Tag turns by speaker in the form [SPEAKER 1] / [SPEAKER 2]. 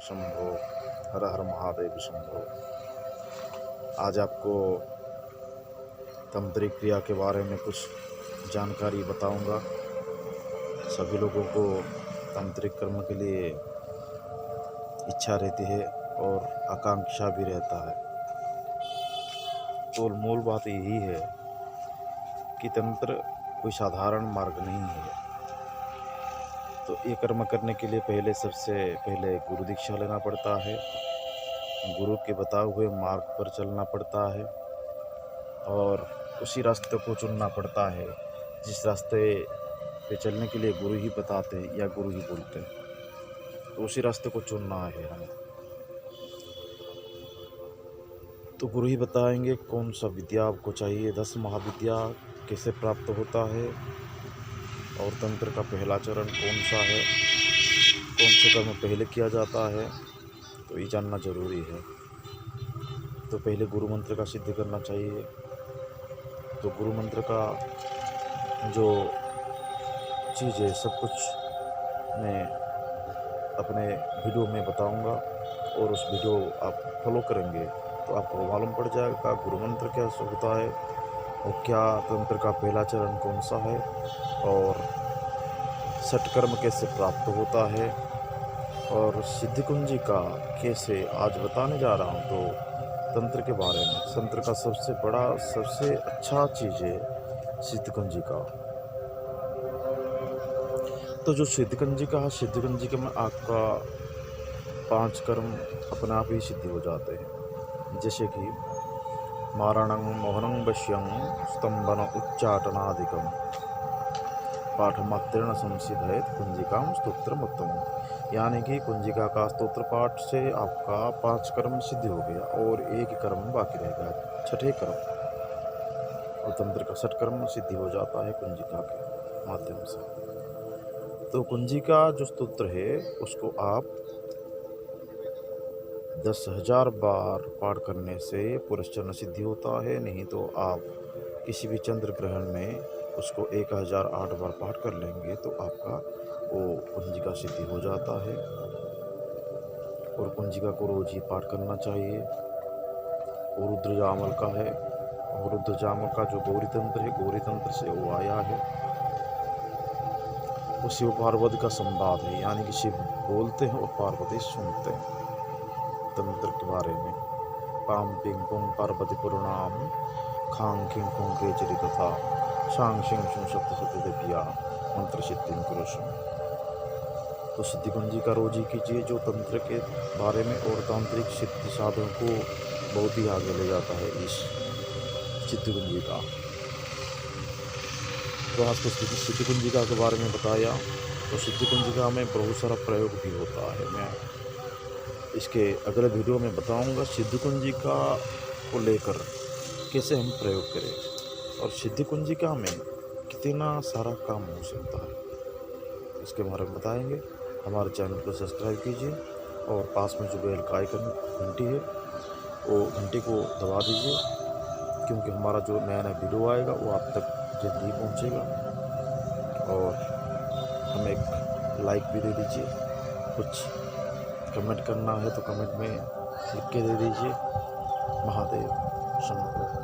[SPEAKER 1] शंभो। हर हर महादेव शंभो। आज आपको तंत्रिक क्रिया के बारे में कुछ जानकारी बताऊंगा। सभी लोगों को तंत्रिक कर्म के लिए इच्छा रहती है और आकांक्षा भी रहता है। तो मूल बात यही है कि तंत्र कोई साधारण मार्ग नहीं है। तो ये कर्म करने के लिए सबसे पहले गुरु दीक्षा लेना पड़ता है। गुरु के बताए हुए मार्ग पर चलना पड़ता है और उसी रास्ते को चुनना पड़ता है जिस रास्ते पे चलने के लिए गुरु ही बताते हैं या गुरु ही बोलते हैं। तो उसी रास्ते को चुनना है हमें। तो गुरु ही बताएंगे कौन सा विद्या आपको चाहिए, 10 महाविद्या कैसे प्राप्त होता है और तंत्र का पहला चरण कौन सा है, कौन से कर्म पहले किया जाता है, तो ये जानना जरूरी है। तो पहले गुरु मंत्र का सिद्ध करना चाहिए। तो गुरु मंत्र का जो चीज़ है सब कुछ मैं अपने वीडियो में बताऊंगा और उस वीडियो आप फॉलो करेंगे तो आपको मालूम पड़ जाएगा गुरु मंत्र क्या होता है और क्या तंत्र का पहला चरण कौन सा है और षटकर्म कैसे प्राप्त होता है और सिद्धि कुंजी का कैसे आज बताने जा रहा हूँ। तो तंत्र के बारे में, तंत्र का सबसे बड़ा सबसे अच्छा चीज़ है सिद्धि कुंजी का। तो जो सिद्धि कुंजी का में आपका 5 कर्म अपने आप ही सिद्ध हो जाते हैं, जैसे कि मारणं मोहनं वश्यं स्तंभन उच्चाटनादिकम पाठमात्रेण संसिधयेत कुंजिकां स्तोत्रम उत्तमम्। यानी कि कुंजिका का स्तोत्र पाठ से आपका 5 कर्म सिद्ध हो गया और एक कर्म बाकी रह गया, छठे कर्म। और तंत्र का षटकर्म सिद्धि हो जाता है कुंजिका के माध्यम से। तो कुंजिका जो स्तोत्र है उसको आप 10,000 बार पाठ करने से पुरस्चरण सिद्धि होता है। नहीं तो आप किसी भी चंद्र ग्रहण में उसको 1008 बार पाठ कर लेंगे तो आपका वो कुंजिका सिद्धि हो जाता है। और कुंजिका को रोज ही पाठ करना चाहिए। और रुद्रजामल का है, और रुद्रजामल का जो गौरी तंत्र है, गौरी तंत्र से वो आया है। वो शिव पार्वती का संवाद है, यानी कि शिव बोलते हैं और पार्वती सुनते हैं। तंत्र के बारे में पाम पिंग पुंग पार्वती पुरनाम खांग खिंग खुंग के चरितथा शांग शिंग शुंग सप्त सत्य दिव्या मंत्र सिद्धिं कुरुषम। तो सिद्धि कुंजी का रोज ही कीजिए, जो तंत्र के बारे में और तांत्रिक सिद्धि साधन को बहुत ही आगे ले जाता है इस सिद्धि कुंजी का। तो आज को सिद्धि कुंजिका के बारे में बताया। तो सिद्धि कुंजिका में बहुत सारा प्रयोग भी होता है। मैं इसके अगले वीडियो में बताऊंगा सिद्धि कुंजिका को लेकर कैसे हम प्रयोग करें और सिद्धि कुंजिका में कितना सारा काम हो सकता है, इसके बारे में बताएंगे। हमारे चैनल को सब्सक्राइब कीजिए और पास में जो बेल का आइकन घंटी है वो घंटी को दबा दीजिए, क्योंकि हमारा जो नया नया वीडियो आएगा वो आप तक जल्दी पहुंचेगा। और हमें एक लाइक भी दे दीजिए। कुछ कमेंट करना है तो कमेंट में लिख के दे दीजिए। महादेव शंभो।